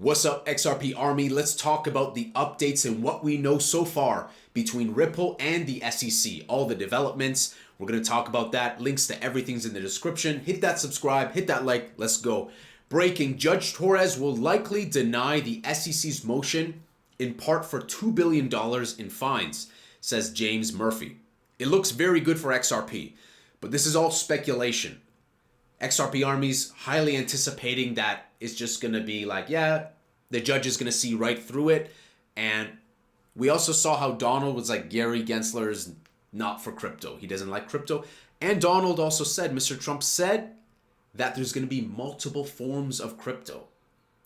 What's up, XRP Army? Let's talk about the updates and what we know so far between Ripple and the SEC. All the developments. We're going to talk about that. Links to everything's in the description. Hit that subscribe, hit that like. Let's go. Breaking: Judge Torres will likely deny the SEC's motion in part for $2 billion in fines, says James Murphy. It looks very good for XRP, but this is all speculation. XRP Army's highly anticipating that it's just going to be like, yeah, the judge is going to see right through it. And we also saw how Donald was like, Gary Gensler is not for crypto. He doesn't like crypto. And Donald also said, Mr. Trump said that there's going to be multiple forms of crypto.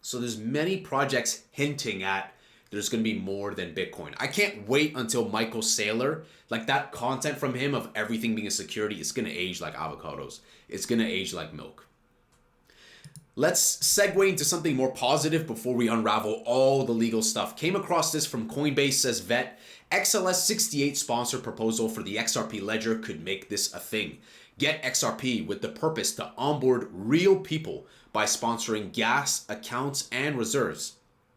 So there's many projects hinting at there's going to be more than Bitcoin. I can't wait until Michael Saylor, like that content from him of everything being a security, it's going to age like avocados. It's going to age like milk. Let's segue into something more positive before we unravel all the legal stuff. Came across this from Coinbase, says Vet. XLS68 sponsor proposal for the XRP ledger could make this a thing. Get XRP with the purpose to onboard real people by sponsoring gas, accounts, and reserves.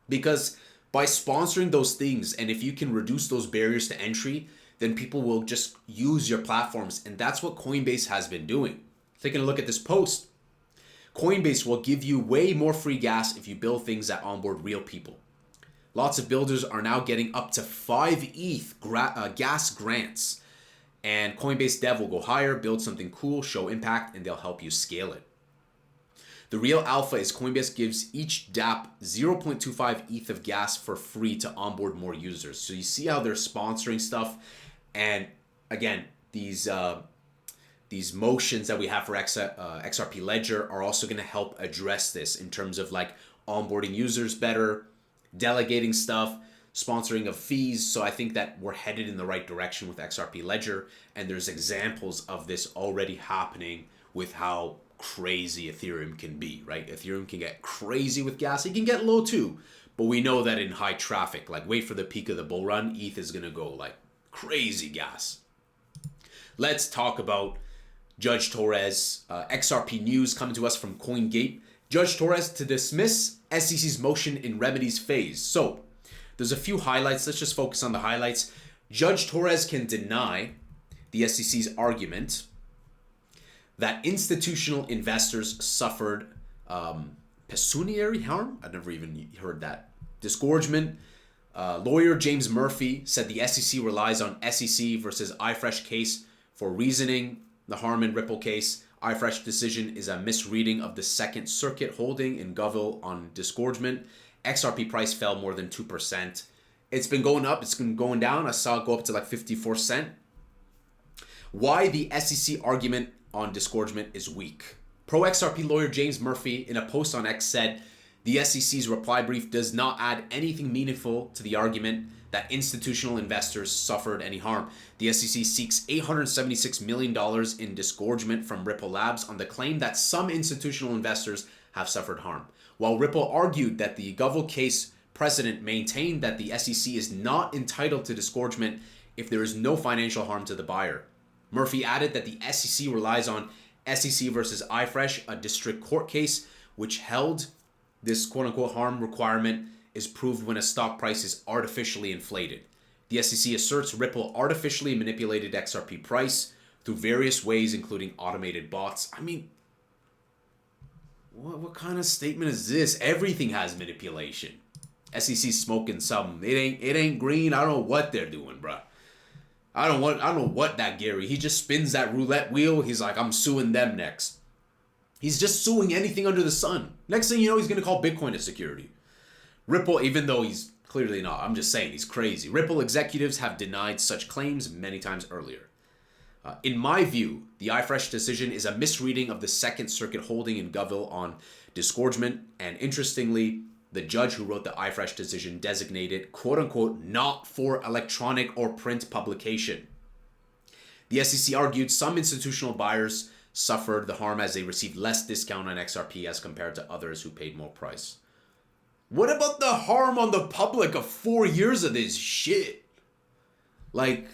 Because by sponsoring those things, and if you can reduce those barriers to entry, then people will just use your platforms. And that's what Coinbase has been doing. Taking a look at this post, Coinbase will give you way more free gas if you build things that onboard real people. Lots of builders are now getting up to 5 ETH gas grants. And Coinbase Dev will go higher, build something cool, show impact, and they'll help you scale it. The real alpha is Coinbase gives each dApp 0.25 ETH of gas for free to onboard more users. So you see how they're sponsoring stuff. And again, these motions that we have for XRP Ledger are also going to help address this in terms of like onboarding users better, delegating stuff, sponsoring of fees. So I think that we're headed in the right direction with XRP Ledger. And there's examples of this already happening with how crazy Ethereum can be, right? Ethereum can get crazy with gas. It can get low too. But we know that in high traffic, like wait for the peak of the bull run, ETH is going to go like crazy gas. Let's talk about Judge Torres. XRP news coming to us from CoinGate. Judge Torres to dismiss SEC's motion in remedies phase. So there's a few highlights. Let's just focus on the highlights. Judge Torres can deny the SEC's argument that institutional investors suffered pecuniary harm. I've never even heard that. Disgorgement. Lawyer James Murphy said the SEC relies on SEC versus iFresh case for reasoning the harm in Ripple case. iFresh decision is a misreading of the Second Circuit holding in Govil on disgorgement. XRP price fell more than 2%. It's been going up. It's been going down. I saw it go up to like 54 cents. Why the SEC argument on disgorgement is weak. Pro XRP lawyer James Murphy in a post on X said the SEC's reply brief does not add anything meaningful to the argument that institutional investors suffered any harm. The SEC seeks $876 million in disgorgement from Ripple Labs on the claim that some institutional investors have suffered harm. While Ripple argued that the Govil case precedent maintained that the SEC is not entitled to disgorgement if there is no financial harm to the buyer. Murphy added that the SEC relies on SEC versus iFresh, a district court case, which held this quote-unquote harm requirement is proved when a stock price is artificially inflated. The SEC asserts Ripple artificially manipulated XRP price through various ways, including automated bots. I mean, what kind of statement is this? Everything has manipulation. SEC smoking something. It ain't green. I don't know what they're doing, bruh. I don't know what that Gary. He just spins that roulette wheel. He's like, I'm suing them next. He's just suing anything under the sun. Next thing you know, he's going to call Bitcoin a security. Ripple, even though he's clearly not, I'm just saying he's crazy. Ripple executives have denied such claims many times earlier. In my view, the iFresh decision is a misreading of the Second Circuit holding in Govil on disgorgement. And interestingly, the judge who wrote the iFresh decision designated, quote-unquote, not for electronic or print publication. The SEC argued some institutional buyers suffered the harm as they received less discount on XRP as compared to others who paid more price. What about the harm on the public of 4 years of this shit? Like,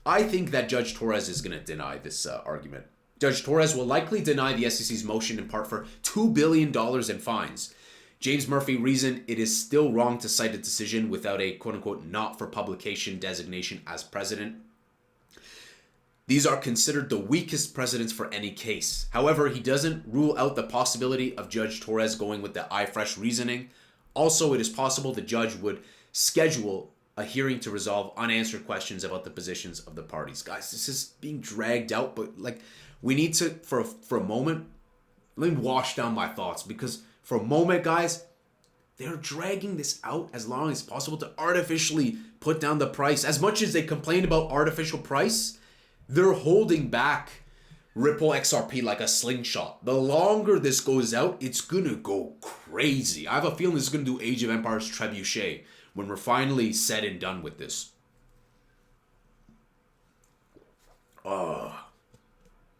I think that Judge Torres is going to deny this argument. Judge Torres will likely deny the SEC's motion in part for $2 billion in fines. James Murphy reasoned it is still wrong to cite a decision without a quote-unquote not for publication designation as precedent. These are considered the weakest precedents for any case. However, he doesn't rule out the possibility of Judge Torres going with the IFresh reasoning. Also, it is possible the judge would schedule a hearing to resolve unanswered questions about the positions of the parties. Guys, this is being dragged out, but like we need to, for a moment, let me wash down my thoughts, because for a moment, guys, they're dragging this out as long as possible to artificially put down the price. As much as they complain about artificial price, they're holding back Ripple XRP like a slingshot. The longer this goes out, it's gonna go crazy. I have a feeling this is gonna do Age of Empires Trebuchet when we're finally said and done with this.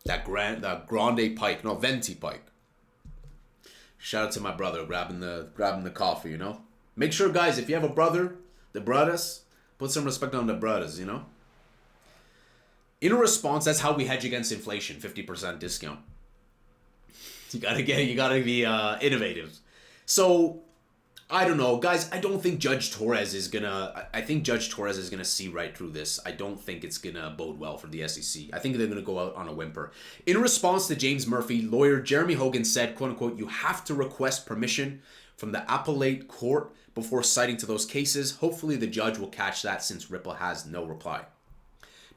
That grande pike, no, venti pike. Shout out to my brother grabbing the coffee, you know. Make sure, guys, if you have a brother, the brothers, put some respect on the brothers, you know. In a response, that's how we hedge against inflation, 50% discount. You gotta be innovative. So, I don't know, guys. I don't think Judge Torres is gonna. I think Judge Torres is gonna see right through this. I don't think it's gonna bode well for the SEC. I think they're gonna go out on a whimper. In response to James Murphy, lawyer Jeremy Hogan said, "quote unquote," you have to request permission from the appellate court before citing to those cases. Hopefully, the judge will catch that since Ripple has no reply.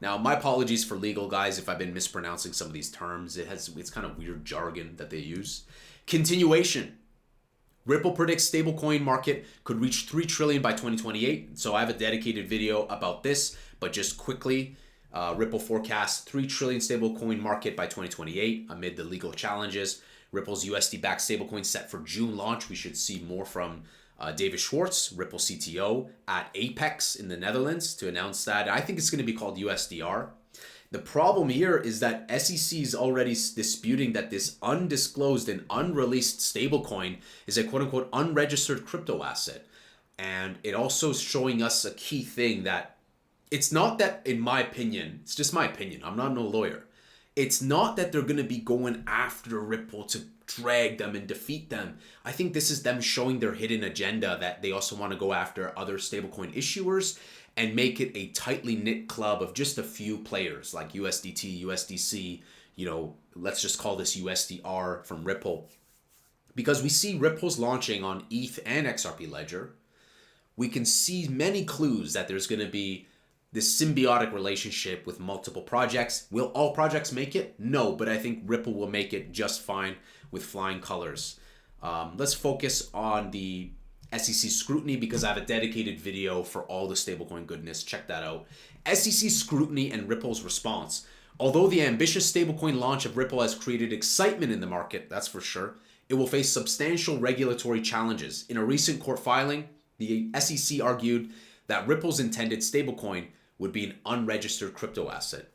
Now, my apologies for legal guys if I've been mispronouncing some of these terms. It's kind of weird jargon that they use. Continuation. Ripple predicts stablecoin market could reach $3 trillion by 2028. So I have a dedicated video about this, but just quickly, Ripple forecasts $3 trillion stablecoin market by 2028 amid the legal challenges. Ripple's USD-backed stablecoin set for June launch. We should see more from David Schwartz, Ripple CTO, at Apex in the Netherlands to announce that. I think it's going to be called USDR. The problem here is that SEC is already disputing that this undisclosed and unreleased stablecoin is a quote-unquote unregistered crypto asset. And it also is showing us a key thing that it's not that, in my opinion, it's just my opinion, I'm not no lawyer. It's not that they're going to be going after Ripple to drag them and defeat them. I think this is them showing their hidden agenda that they also want to go after other stablecoin issuers and make it a tightly knit club of just a few players like USDT, USDC, you know, let's just call this USDR from Ripple. Because we see Ripple's launching on ETH and XRP Ledger. We can see many clues that there's going to be this symbiotic relationship with multiple projects. Will all projects make it? No, but I think Ripple will make it just fine with flying colors. Let's focus on the SEC scrutiny because I have a dedicated video for all the stablecoin goodness. Check that out. SEC scrutiny and Ripple's response. Although the ambitious stablecoin launch of Ripple has created excitement in the market, that's for sure, it will face substantial regulatory challenges. In a recent court filing, the SEC argued that Ripple's intended stablecoin would be an unregistered crypto asset.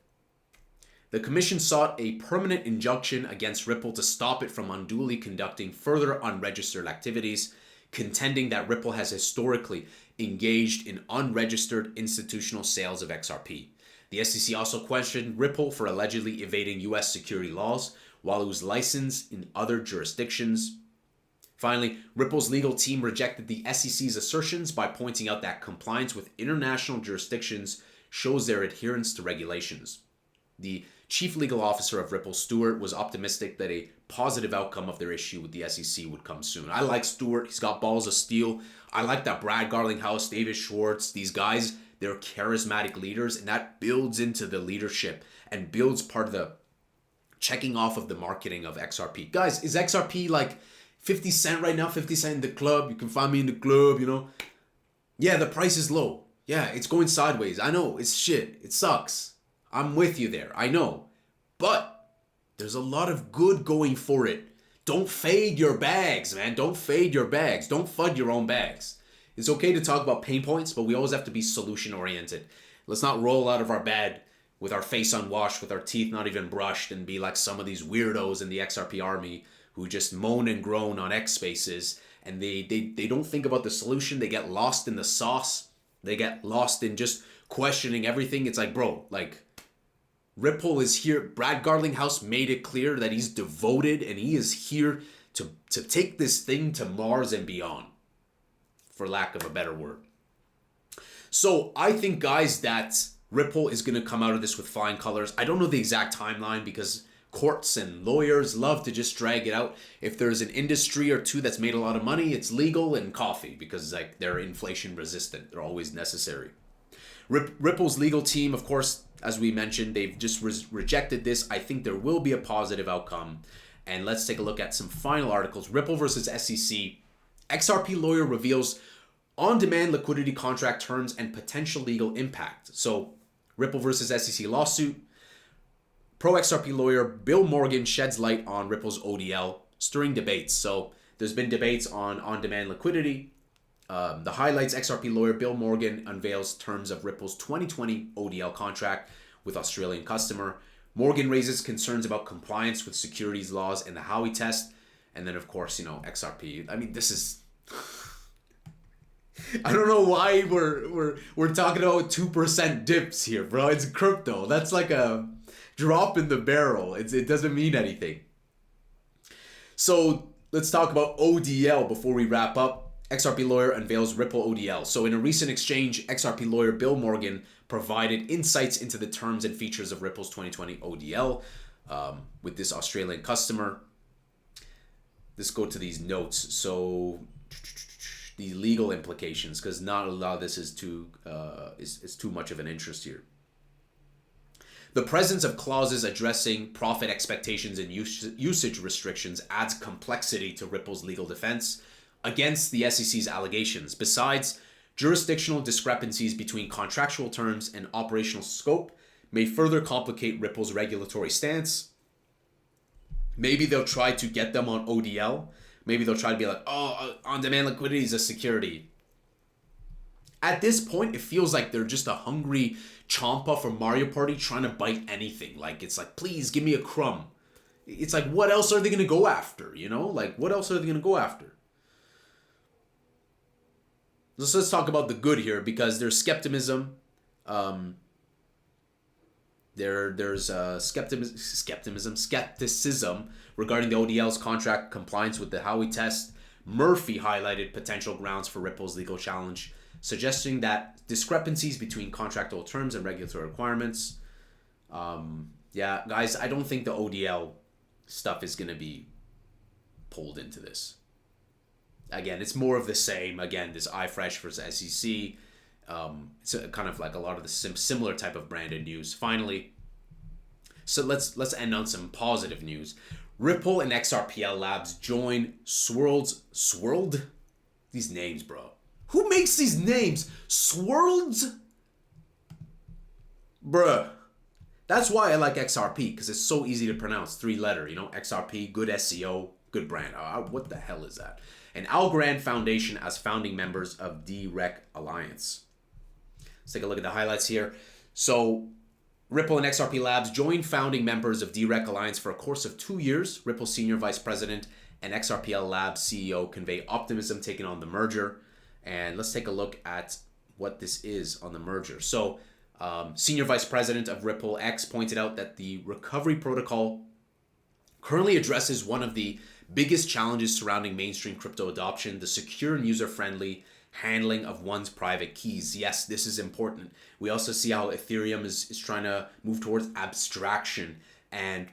The commission sought a permanent injunction against Ripple to stop it from unduly conducting further unregistered activities, contending that Ripple has historically engaged in unregistered institutional sales of XRP. The SEC also questioned Ripple for allegedly evading U.S. security laws while it was licensed in other jurisdictions. Finally, Ripple's legal team rejected the SEC's assertions by pointing out that compliance with international jurisdictions shows their adherence to regulations. The chief legal officer of Ripple, Stewart, was optimistic that a positive outcome of their issue with the SEC would come soon. I like Stewart. He's got balls of steel. I like that Brad Garlinghouse, David Schwartz, these guys, they're charismatic leaders, and that builds into the leadership and builds part of the checking off of the marketing of XRP. Guys, is XRP like 50 cent right now? 50 cent in the club. You can find me in the club, you know. Yeah, the price is low. Yeah, it's going sideways. I know, it's shit. It sucks. I'm with you there. I know. But there's a lot of good going for it. Don't fade your bags, man. Don't fade your bags. Don't FUD your own bags. It's okay to talk about pain points, but we always have to be solution oriented. Let's not roll out of our bed with our face unwashed, with our teeth not even brushed, and be like some of these weirdos in the XRP army who just moan and groan on X spaces, and they don't think about the solution. They get lost in the sauce. They get lost in just questioning everything. It's like, bro, like, Ripple is here. Brad Garlinghouse made it clear that he's devoted and he is here to take this thing to Mars and beyond, for lack of a better word. So I think, guys, that Ripple is going to come out of this with flying colors. I don't know the exact timeline because courts and lawyers love to just drag it out. If there's an industry or two that's made a lot of money, it's legal and coffee because like they're inflation resistant. They're always necessary. Ripple's legal team, of course, as we mentioned, they've just rejected this. I think there will be a positive outcome. And let's take a look at some final articles. Ripple versus SEC. XRP lawyer reveals on-demand liquidity contract terms and potential legal impact. So Ripple versus SEC lawsuit. Pro XRP lawyer Bill Morgan sheds light on Ripple's ODL, stirring debates. So there's been debates on on-demand liquidity. The highlights: XRP lawyer Bill Morgan unveils terms of Ripple's 2020 ODL contract with Australian customer. Morgan raises concerns about compliance with securities laws and the Howey test. And then, of course, XRP. I mean, this is... I don't know why we're talking about 2% dips here, bro. It's crypto. That's like a drop in the barrel. It doesn't mean anything. So let's talk about ODL before we wrap up. XRP lawyer unveils Ripple ODL. So in a recent exchange, XRP lawyer Bill Morgan provided insights into the terms and features of Ripple's 2020 ODL with this Australian customer. Let's go to these notes. So the legal implications, because not a lot of this is too much of an interest here. The presence of clauses addressing profit expectations and usage restrictions adds complexity to Ripple's legal defense against the SEC's allegations. Besides, jurisdictional discrepancies between contractual terms and operational scope may further complicate Ripple's regulatory stance. Maybe they'll try to get them on ODL. Maybe they'll try to be like, oh, on-demand liquidity is a security. At this point, it feels like they're just a hungry Champa from Mario Party trying to bite anything. Like, it's like, please give me a crumb. It's like, what else are they going to go after? Like, what else are they going to go after? Let's talk about the good here, because there's skepticism. There's skepticism regarding the ODL's contract compliance with the Howey test. Murphy highlighted potential grounds for Ripple's legal challenge, suggesting that discrepancies between contractual terms and regulatory requirements. Yeah, guys, I don't think the ODL stuff is going to be pulled into this. Again, it's more of the same. Again, this iFresh versus SEC. It's kind of like a lot of the similar type of branded news. Finally, so let's end on some positive news. Ripple and XRPL Labs join Swirled? These names, bro. Who makes these names? Swirled? Bruh. That's why I like XRP, because it's so easy to pronounce. 3-letter, XRP, good SEO, good brand. What the hell is that? And Algorand Foundation as founding members of DREC Alliance. Let's take a look at the highlights here. So Ripple and XRP Labs joined founding members of DREC Alliance for a course of 2 years. Ripple Senior Vice President and XRPL Labs CEO convey optimism taking on the merger. And let's take a look at what this is on the merger. So Senior Vice President of Ripple X pointed out that the recovery protocol currently addresses one of the biggest challenges surrounding mainstream crypto adoption: the secure and user-friendly handling of one's private keys. Yes, this is important. We also see how Ethereum is trying to move towards abstraction, and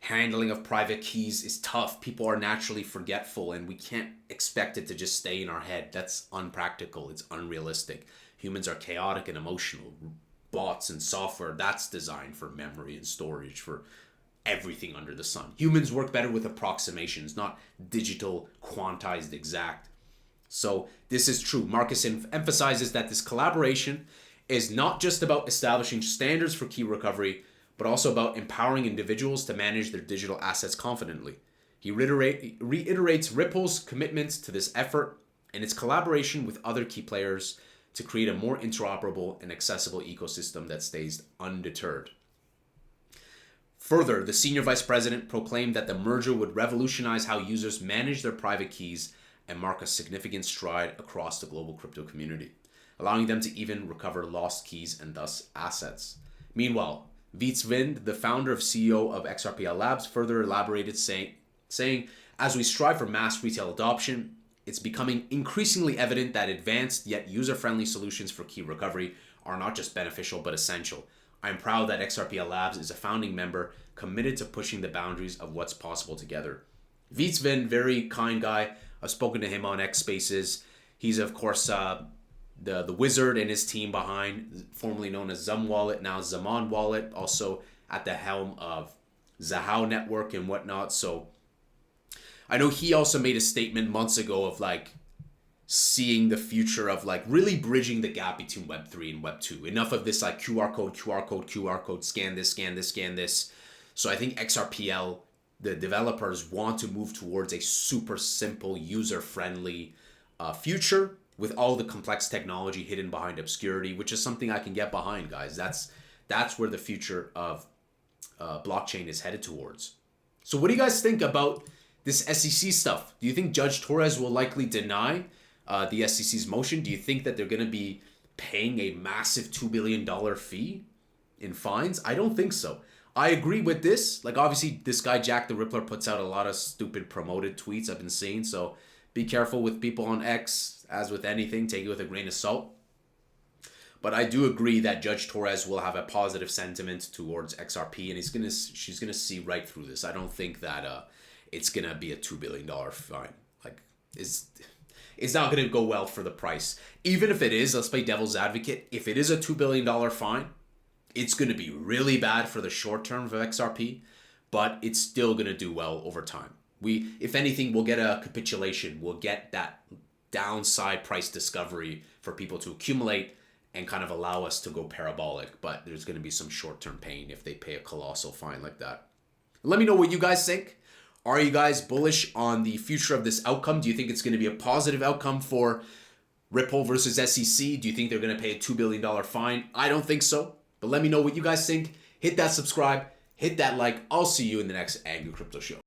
handling of private keys is tough. People are naturally forgetful, and we can't expect it to just stay in our head. That's unpractical. It's unrealistic. Humans are chaotic and emotional. Bots and software, that's designed for memory and storage, for everything under the sun. Humans work better with approximations, not digital, quantized, exact. So this is true. Marcus emphasizes that this collaboration is not just about establishing standards for key recovery, but also about empowering individuals to manage their digital assets confidently. He reiterates Ripple's commitment to this effort and its collaboration with other key players to create a more interoperable and accessible ecosystem that stays undeterred. Further, the senior vice president proclaimed that the merger would revolutionize how users manage their private keys and mark a significant stride across the global crypto community, allowing them to even recover lost keys and thus assets. Meanwhile, Viets Vind, the founder and CEO of XRPL Labs, further elaborated, saying, As we strive for mass retail adoption, it's becoming increasingly evident that advanced yet user-friendly solutions for key recovery are not just beneficial but essential. I am proud that XRPL Labs is a founding member committed to pushing the boundaries of what's possible together. Vitzvin, very kind guy. I've spoken to him on X Spaces. He's, of course, the wizard and his team behind, formerly known as Zum Wallet, now Zaman Wallet, also at the helm of Zahao Network and whatnot. So I know he also made a statement months ago of like seeing the future of like really bridging the gap between Web3 and Web2. Enough of this like QR code, scan this. So I think XRPL, the developers want to move towards a super simple, user-friendly future with all the complex technology hidden behind obscurity, which is something I can get behind, guys. That's where the future of blockchain is headed towards. So what do you guys think about this SEC stuff? Do you think Judge Torres will likely deny the SEC's motion? Do you think that they're going to be paying a massive $2 billion fee in fines? I don't think so. I agree with this. Like, obviously, this guy, Jack the Rippler, puts out a lot of stupid promoted tweets I've been seeing. So be careful with people on X. As with anything, take it with a grain of salt. But I do agree that Judge Torres will have a positive sentiment towards XRP, and she's gonna see right through this. I don't think that it's gonna be a $2 billion fine. Like, it's not gonna go well for the price. Even if it is, let's play devil's advocate. If it is a $2 billion fine, it's gonna be really bad for the short term of XRP, but it's still gonna do well over time. If anything, we'll get a capitulation. We'll get that downside price discovery for people to accumulate and kind of allow us to go parabolic, but there's going to be some short-term pain if they pay a colossal fine like that. Let me know what you guys think. Are you guys bullish on the future of this outcome? Do you think it's going to be a positive outcome for Ripple versus SEC? Do you think they're going to pay a $2 billion fine? I don't think so, but let me know what you guys think. Hit that subscribe, hit that like. I'll see you in the next Angry Crypto Show.